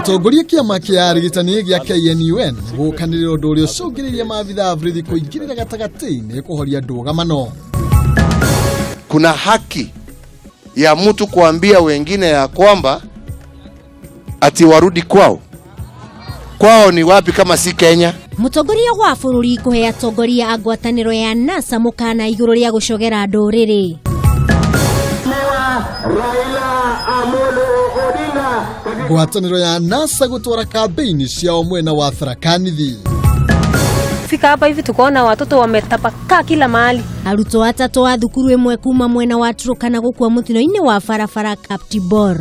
Atongoria kiama kia arigitani gia KNUN gukanirira undu uria ucungiriria maabitha borithi kuingirira gatagati-ini kuhoria ndugamano. Kuna haki ya mtu kuambia wengine ya kwamba ati warudi kwao. Kwao ni wapi kama si Kenya? Mutongoria wa bururi kuhe atongoria a ngwataniro ya NASA mukana iguru ria gucogera nduriri. Ngwataniro ya NASA gutwara kampeini ciao mwena wa Tharaka Nithi. Fika hapa hivi tukaona watoto wametapakaa kila mahali. Arutwo atatu a thukuru imwe kuma mwena wa Turkana gukua mutino-ini wa barabara Kaptibor.